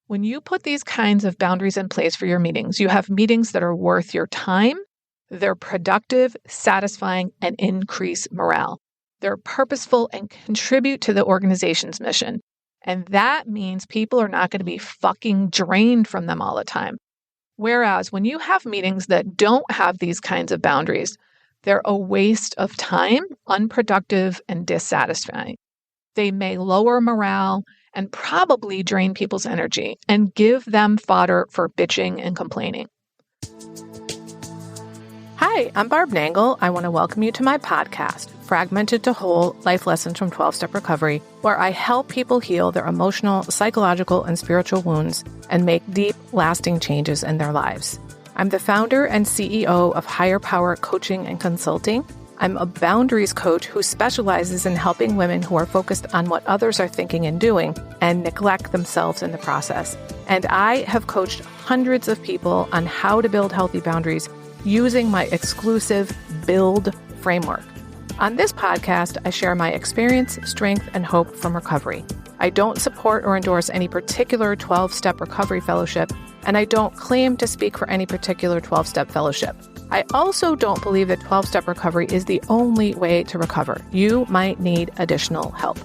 When you put these kinds of boundaries in place for your meetings, you have meetings that are worth your time, they're productive, satisfying, and increase morale. They're purposeful and contribute to the organization's mission. And that means people are not going to be fucking drained from them all the time. Whereas when you have meetings that don't have these kinds of boundaries, they're a waste of time, unproductive, and dissatisfying. They may lower morale and probably drain people's energy and give them fodder for bitching and complaining. Hi, I'm Barb Nangle. I want to welcome you to my podcast, Fragmented to Whole, Life Lessons from 12-Step Recovery, where I help people heal their emotional, psychological, and spiritual wounds and make deep, lasting changes in their lives. I'm the founder and CEO of Higher Power Coaching and Consulting. I'm a boundaries coach who specializes in helping women who are focused on what others are thinking and doing and neglect themselves in the process. And I have coached hundreds of people on how to build healthy boundaries using my exclusive Build framework. On this podcast, I share my experience, strength, and hope from recovery. I don't support or endorse any particular 12-step recovery fellowship, and I don't claim to speak for any particular 12-step fellowship. I also don't believe that 12-step recovery is the only way to recover. You might need additional help.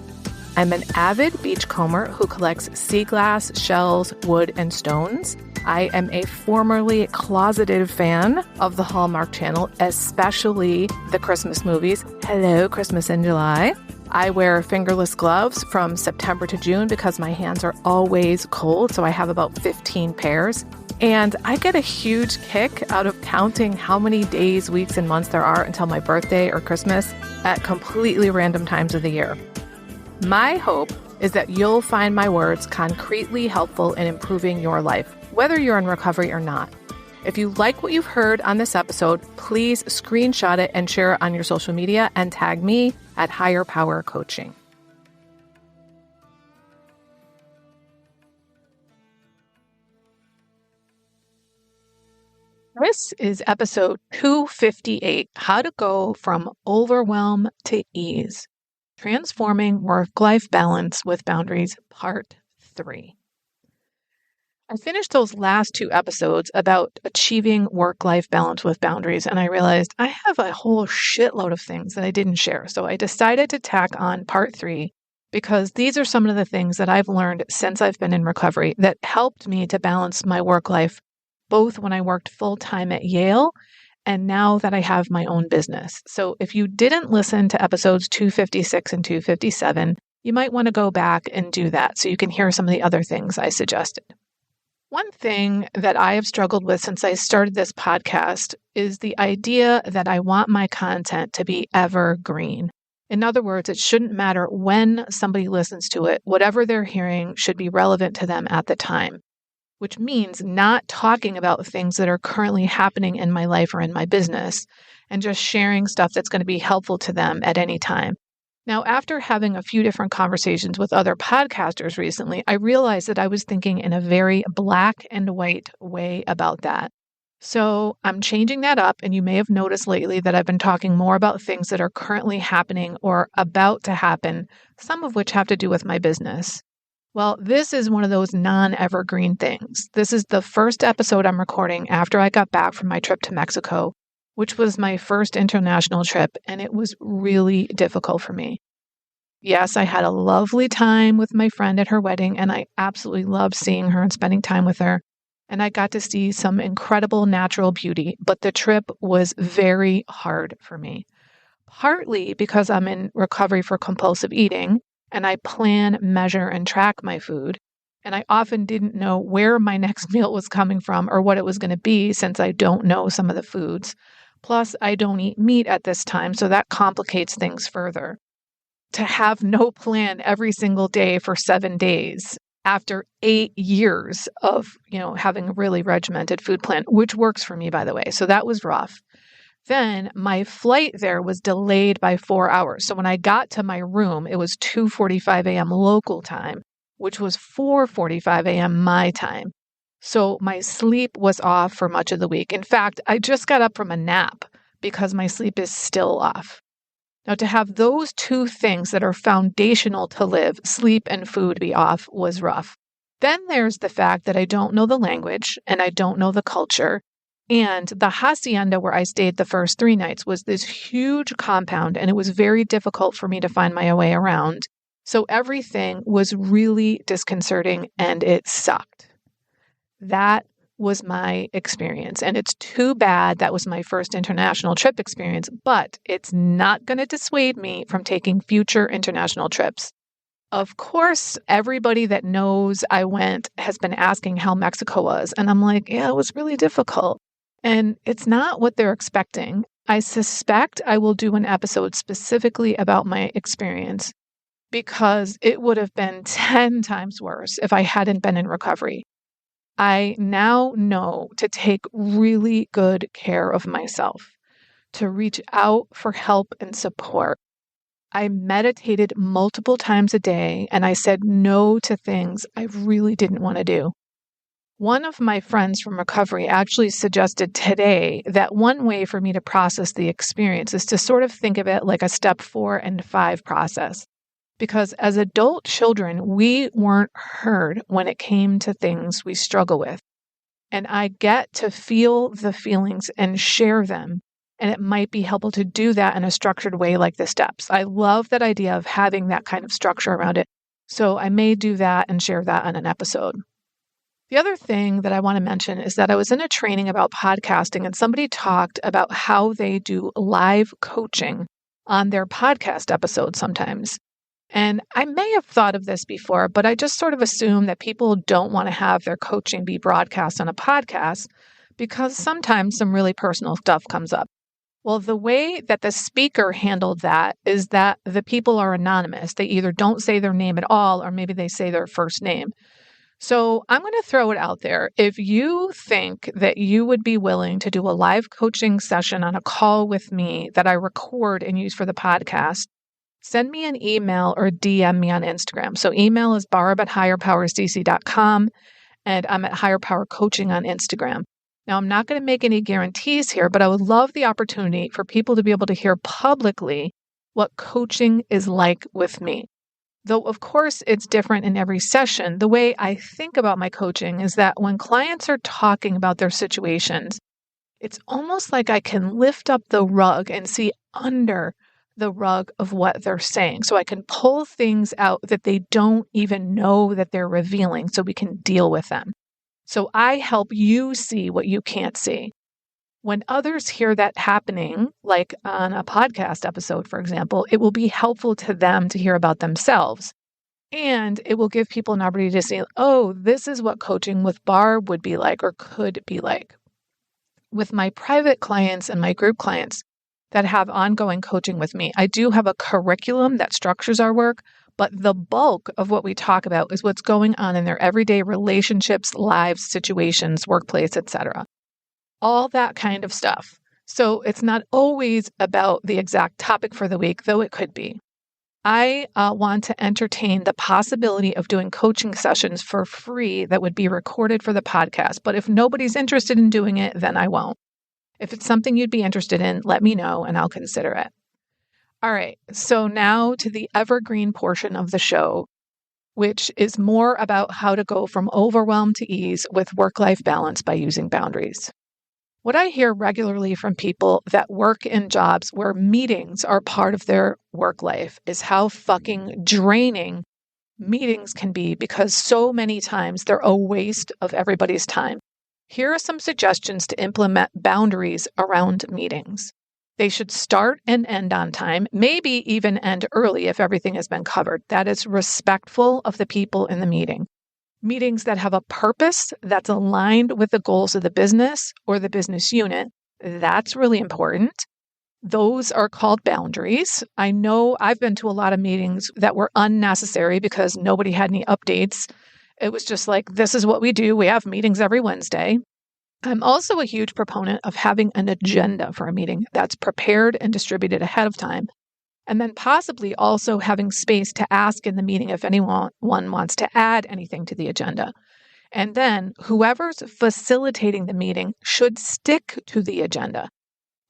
I'm an avid beachcomber who collects sea glass, shells, wood, and stones. I am a formerly closeted fan of the Hallmark Channel, especially the Christmas movies. Hello, Christmas in July. I wear fingerless gloves from September to June because my hands are always cold, so I have about 15 pairs. And I get a huge kick out of counting how many days, weeks, and months there are until my birthday or Christmas at completely random times of the year. My hope is that you'll find my words concretely helpful in improving your life, whether you're in recovery or not. If you like what you've heard on this episode, please screenshot it and share it on your social media and tag me at Higher Power Coaching. This is episode 258, How to Go from Overwhelm to Ease, Transforming Work-Life Balance with Boundaries, Part 3. I finished those last two episodes about achieving work-life balance with boundaries, and I realized I have a whole shitload of things that I didn't share. So I decided to tack on Part 3 because these are some of the things that I've learned since I've been in recovery that helped me to balance my work life, both when I worked full-time at Yale and now that I have my own business. So if you didn't listen to episodes 256 and 257, you might want to go back and do that so you can hear some of the other things I suggested. One thing that I have struggled with since I started this podcast is the idea that I want my content to be evergreen. In other words, it shouldn't matter when somebody listens to it. Whatever they're hearing should be relevant to them at the time, which means not talking about things that are currently happening in my life or in my business and just sharing stuff that's going to be helpful to them at any time. Now, after having a few different conversations with other podcasters recently, I realized that I was thinking in a very black and white way about that. So I'm changing that up, and you may have noticed lately that I've been talking more about things that are currently happening or about to happen, some of which have to do with my business. Well, this is one of those non-evergreen things. This is the first episode I'm recording after I got back from my trip to Mexico, which was my first international trip, and it was really difficult for me. Yes, I had a lovely time with my friend at her wedding, and I absolutely loved seeing her and spending time with her. And I got to see some incredible natural beauty, but the trip was very hard for me. Partly because I'm in recovery for compulsive eating, and I plan, measure, and track my food. And I often didn't know where my next meal was coming from or what it was going to be since I don't know some of the foods. Plus, I don't eat meat at this time, so that complicates things further. To have no plan every single day for 7 days after 8 years of, having a really regimented food plan, which works for me, by the way. So that was rough. Then my flight there was delayed by 4 hours. So when I got to my room, it was 2:45 a.m. local time, which was 4:45 a.m. my time. So my sleep was off for much of the week. In fact, I just got up from a nap because my sleep is still off. Now, to have those two things that are foundational to live, sleep and food, be off was rough. Then there's the fact that I don't know the language and I don't know the culture. And the hacienda where I stayed the first 3 nights was this huge compound, and it was very difficult for me to find my way around. So everything was really disconcerting and it sucked. That was my experience. And it's too bad that was my first international trip experience, but it's not going to dissuade me from taking future international trips. Of course, everybody that knows I went has been asking how Mexico was. And I'm like, yeah, it was really difficult. And it's not what they're expecting. I suspect I will do an episode specifically about my experience because it would have been 10 times worse if I hadn't been in recovery. I now know to take really good care of myself, to reach out for help and support. I meditated multiple times a day and I said no to things I really didn't want to do. One of my friends from recovery actually suggested today that one way for me to process the experience is to sort of think of it like a step 4 and 5 process. Because as adult children, we weren't heard when it came to things we struggle with. And I get to feel the feelings and share them. And it might be helpful to do that in a structured way like the steps. I love that idea of having that kind of structure around it. So I may do that and share that on an episode. The other thing that I want to mention is that I was in a training about podcasting and somebody talked about how they do live coaching on their podcast episodes sometimes. And I may have thought of this before, but I just sort of assume that people don't want to have their coaching be broadcast on a podcast because sometimes some really personal stuff comes up. Well, the way that the speaker handled that is that the people are anonymous. They either don't say their name at all, or maybe they say their first name. So I'm going to throw it out there. If you think that you would be willing to do a live coaching session on a call with me that I record and use for the podcast, send me an email or DM me on Instagram. So email is barb@higherpowersdc.com and I'm at Higher Power Coaching on Instagram. Now, I'm not going to make any guarantees here, but I would love the opportunity for people to be able to hear publicly what coaching is like with me. Though, of course, it's different in every session. The way I think about my coaching is that when clients are talking about their situations, it's almost like I can lift up the rug and see under the rug of what they're saying. So I can pull things out that they don't even know that they're revealing so we can deal with them. So I help you see what you can't see. When others hear that happening, like on a podcast episode, for example, it will be helpful to them to hear about themselves. And it will give people an opportunity to say, oh, this is what coaching with Barb would be like or could be like. With my private clients and my group clients that have ongoing coaching with me, I do have a curriculum that structures our work, but the bulk of what we talk about is what's going on in their everyday relationships, lives, situations, workplace, etc. All that kind of stuff. So it's not always about the exact topic for the week, though it could be. I want to entertain the possibility of doing coaching sessions for free that would be recorded for the podcast. But if nobody's interested in doing it, then I won't. If it's something you'd be interested in, let me know and I'll consider it. All right. So now to the evergreen portion of the show, which is more about how to go from overwhelm to ease with work-life balance by using boundaries. What I hear regularly from people that work in jobs where meetings are part of their work life is how fucking draining meetings can be because so many times they're a waste of everybody's time. Here are some suggestions to implement boundaries around meetings. They should start and end on time, maybe even end early if everything has been covered. That is respectful of the people in the meeting. Meetings that have a purpose that's aligned with the goals of the business or the business unit, that's really important. Those are called boundaries. I know I've been to a lot of meetings that were unnecessary because nobody had any updates. It was just like, this is what we do. We have meetings every Wednesday. I'm also a huge proponent of having an agenda for a meeting that's prepared and distributed ahead of time. And then possibly also having space to ask in the meeting if anyone wants to add anything to the agenda. And then whoever's facilitating the meeting should stick to the agenda.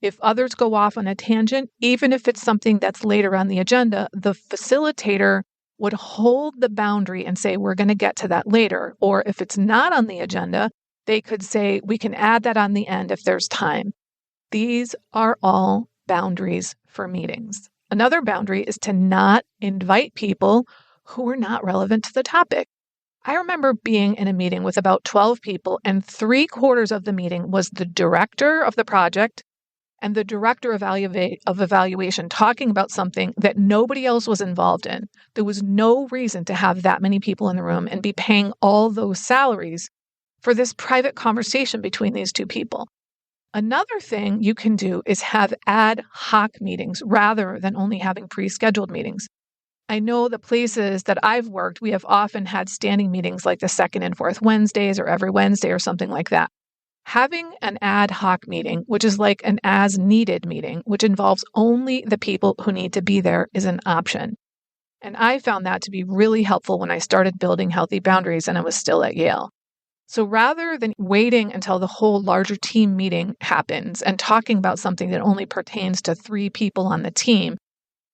If others go off on a tangent, even if it's something that's later on the agenda, the facilitator would hold the boundary and say, we're going to get to that later. Or if it's not on the agenda, they could say, we can add that on the end if there's time. These are all boundaries for meetings. Another boundary is to not invite people who are not relevant to the topic. I remember being in a meeting with about 12 people, and 3/4 of the meeting was the director of the project and the director of evaluation talking about something that nobody else was involved in. There was no reason to have that many people in the room and be paying all those salaries for this private conversation between these two people. Another thing you can do is have ad hoc meetings rather than only having pre-scheduled meetings. I know the places that I've worked, we have often had standing meetings like the second and fourth Wednesdays or every Wednesday or something like that. Having an ad hoc meeting, which is like an as-needed meeting, which involves only the people who need to be there, is an option. And I found that to be really helpful when I started building healthy boundaries and I was still at Yale. So rather than waiting until the whole larger team meeting happens and talking about something that only pertains to 3 people on the team,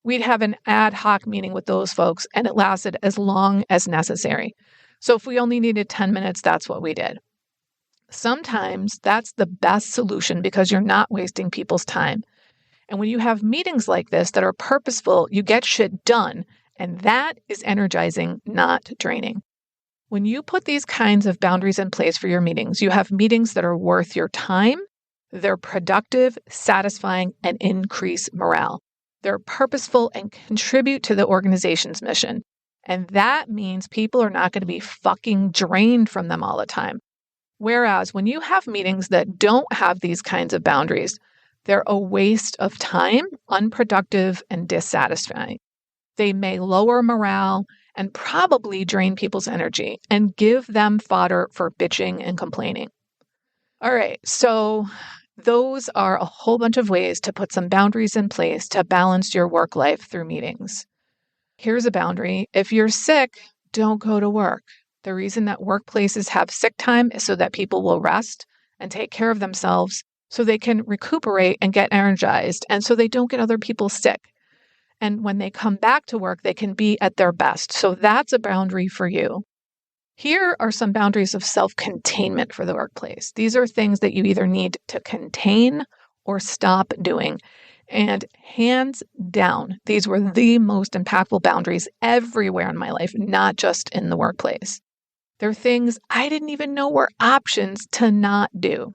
we'd have an ad hoc meeting with those folks, and it lasted as long as necessary. So if we only needed 10 minutes, that's what we did. Sometimes that's the best solution because you're not wasting people's time. And when you have meetings like this that are purposeful, you get shit done, and that is energizing, not draining. When you put these kinds of boundaries in place for your meetings, you have meetings that are worth your time, they're productive, satisfying, and increase morale. They're purposeful and contribute to the organization's mission. And that means people are not going to be fucking drained from them all the time. Whereas when you have meetings that don't have these kinds of boundaries, they're a waste of time, unproductive, and dissatisfying. They may lower morale and probably drain people's energy and give them fodder for bitching and complaining. All right, so those are a whole bunch of ways to put some boundaries in place to balance your work life through meetings. Here's a boundary. If you're sick, don't go to work. The reason that workplaces have sick time is so that people will rest and take care of themselves so they can recuperate and get energized and so they don't get other people sick. And when they come back to work, they can be at their best. So that's a boundary for you. Here are some boundaries of self-containment for the workplace. These are things that you either need to contain or stop doing. And hands down, these were the most impactful boundaries everywhere in my life, not just in the workplace. They're things I didn't even know were options to not do.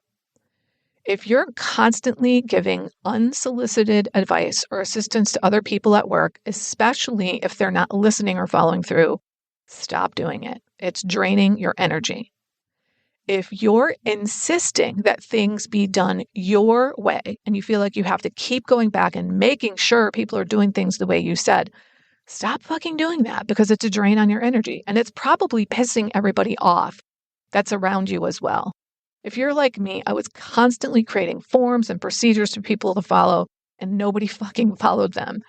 If you're constantly giving unsolicited advice or assistance to other people at work, especially if they're not listening or following through, stop doing it. It's draining your energy. If you're insisting that things be done your way and you feel like you have to keep going back and making sure people are doing things the way you said, stop fucking doing that because it's a drain on your energy and it's probably pissing everybody off that's around you as well. If you're like me, I was constantly creating forms and procedures for people to follow and nobody fucking followed them.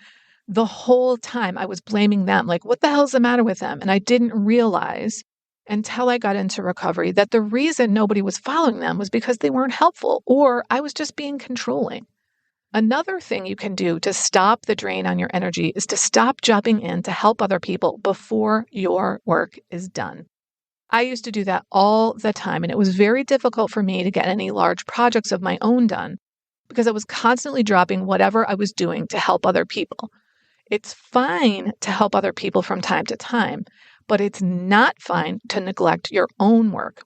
The whole time I was blaming them, like, what the hell's the matter with them? And I didn't realize until I got into recovery that the reason nobody was following them was because they weren't helpful or I was just being controlling. Another thing you can do to stop the drain on your energy is to stop jumping in to help other people before your work is done. I used to do that all the time, and it was very difficult for me to get any large projects of my own done because I was constantly dropping whatever I was doing to help other people. It's fine to help other people from time to time, but it's not fine to neglect your own work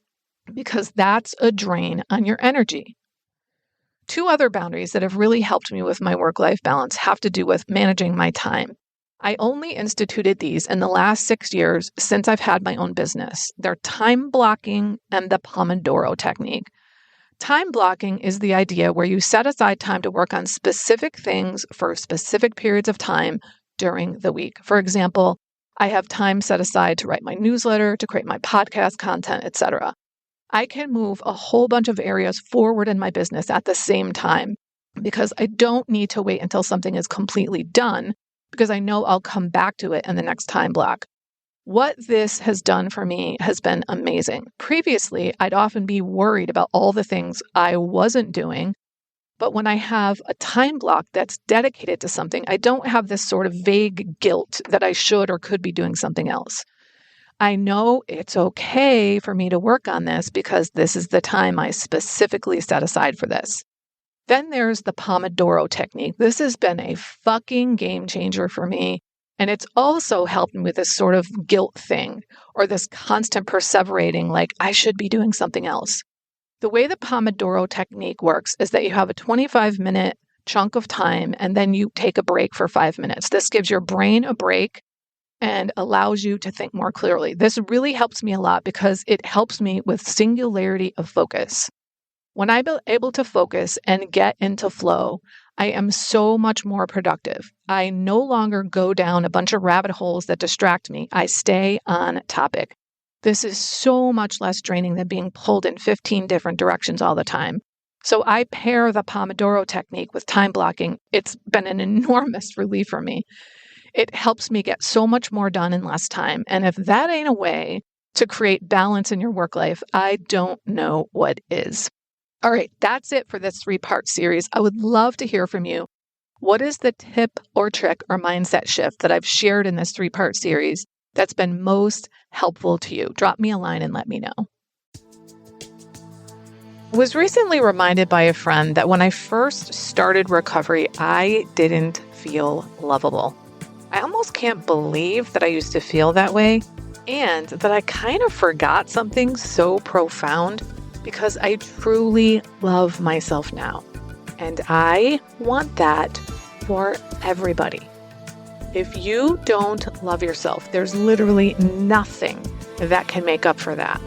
because that's a drain on your energy. 2 other boundaries that have really helped me with my work-life balance have to do with managing my time. I only instituted these in the last 6 years since I've had my own business. They're time blocking and the Pomodoro technique. Time blocking is the idea where you set aside time to work on specific things for specific periods of time during the week. For example, I have time set aside to write my newsletter, to create my podcast content, etc. I can move a whole bunch of areas forward in my business at the same time because I don't need to wait until something is completely done because I know I'll come back to it in the next time block. What this has done for me has been amazing. Previously, I'd often be worried about all the things I wasn't doing But when I have a time block that's dedicated to something, I don't have this sort of vague guilt that I should or could be doing something else. I know it's okay for me to work on this because this is the time I specifically set aside for this. Then there's the Pomodoro technique. This has been a fucking game changer for me. And it's also helped me with this sort of guilt thing or this constant perseverating, like I should be doing something else. The way the Pomodoro technique works is that you have a 25-minute chunk of time and then you take a break for 5 minutes. This gives your brain a break and allows you to think more clearly. This really helps me a lot because it helps me with singularity of focus. When I'm able to focus and get into flow, I am so much more productive. I no longer go down a bunch of rabbit holes that distract me. I stay on topic. This is so much less draining than being pulled in 15 different directions all the time. So I pair the Pomodoro technique with time blocking. It's been an enormous relief for me. It helps me get so much more done in less time. And if that ain't a way to create balance in your work life, I don't know what is. All right, that's it for this 3-part series. I would love to hear from you. What is the tip or trick or mindset shift that I've shared in this 3-part series that's been most helpful to you? Drop me a line and let me know. I was recently reminded by a friend that when I first started recovery, I didn't feel lovable. I almost can't believe that I used to feel that way and that I kind of forgot something so profound because I truly love myself now. And I want that for everybody. If you don't love yourself, there's literally nothing that can make up for that.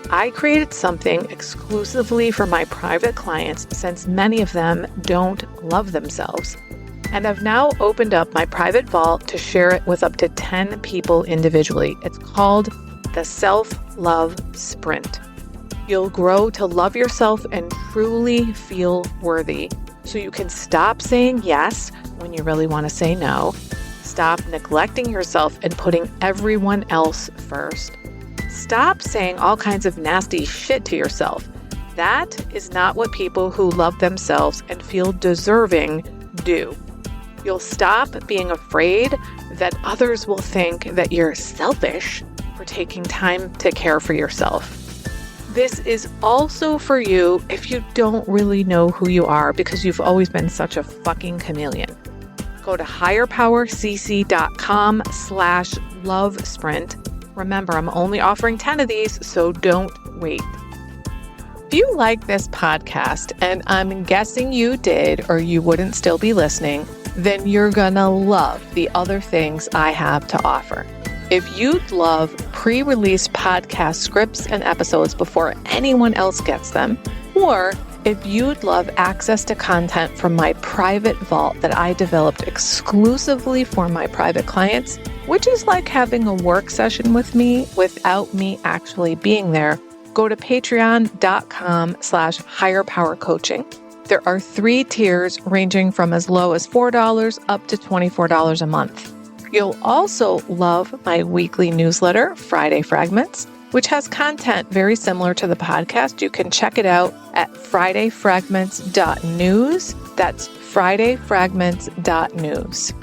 I created something exclusively for my private clients since many of them don't love themselves. And I've now opened up my private vault to share it with up to 10 people individually. It's called the Self-Love Sprint. You'll grow to love yourself and truly feel worthy so you can stop saying yes when you really want to say no, stop neglecting yourself and putting everyone else first, stop saying all kinds of nasty shit to yourself. That is not what people who love themselves and feel deserving do. You'll stop being afraid that others will think that you're selfish for taking time to care for yourself. This is also for you if you don't really know who you are because you've always been such a fucking chameleon. Go to higherpowercc.com/love sprint. Remember, I'm only offering 10 of these, so don't wait. If you like this podcast, and I'm guessing you did or you wouldn't still be listening, then you're gonna love the other things I have to offer. If you'd love pre-release podcast scripts and episodes before anyone else gets them, or if you'd love access to content from my private vault that I developed exclusively for my private clients, which is like having a work session with me without me actually being there, go to patreon.com/higherpowercoaching. There are 3 tiers ranging from as low as $4 up to $24 a month. You'll also love my weekly newsletter, Friday Fragments, which has content very similar to the podcast. You can check it out at fridayfragments.news. That's fridayfragments.news.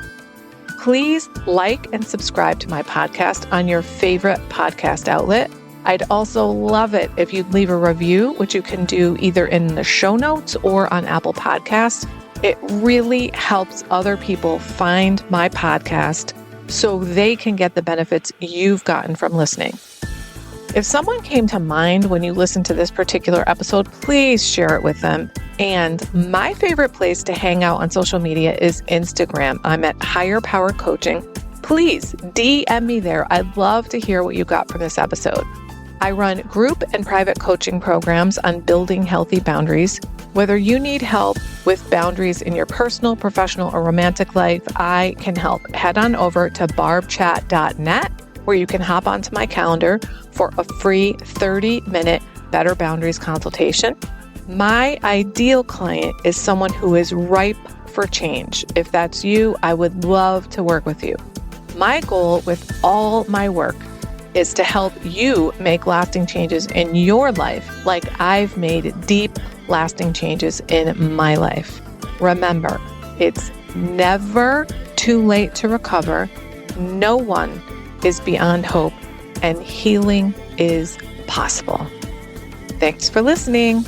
Please like and subscribe to my podcast on your favorite podcast outlet. I'd also love it if you'd leave a review, which you can do either in the show notes or on Apple Podcasts. It really helps other people find my podcast so they can get the benefits you've gotten from listening. If someone came to mind when you listen to this particular episode, please share it with them. And my favorite place to hang out on social media is Instagram. I'm at Higher Power Coaching. Please DM me there. I'd love to hear what you got from this episode. I run group and private coaching programs on building healthy boundaries. Whether you need help with boundaries in your personal, professional, or romantic life, I can help. Head on over to barbchat.net, where you can hop onto my calendar for a free 30-minute Better Boundaries consultation. My ideal client is someone who is ripe for change. If that's you, I would love to work with you. My goal with all my work is to help you make lasting changes in your life like I've made deep, lasting changes in my life. Remember, it's never too late to recover. No one is beyond hope, and healing is possible. Thanks for listening.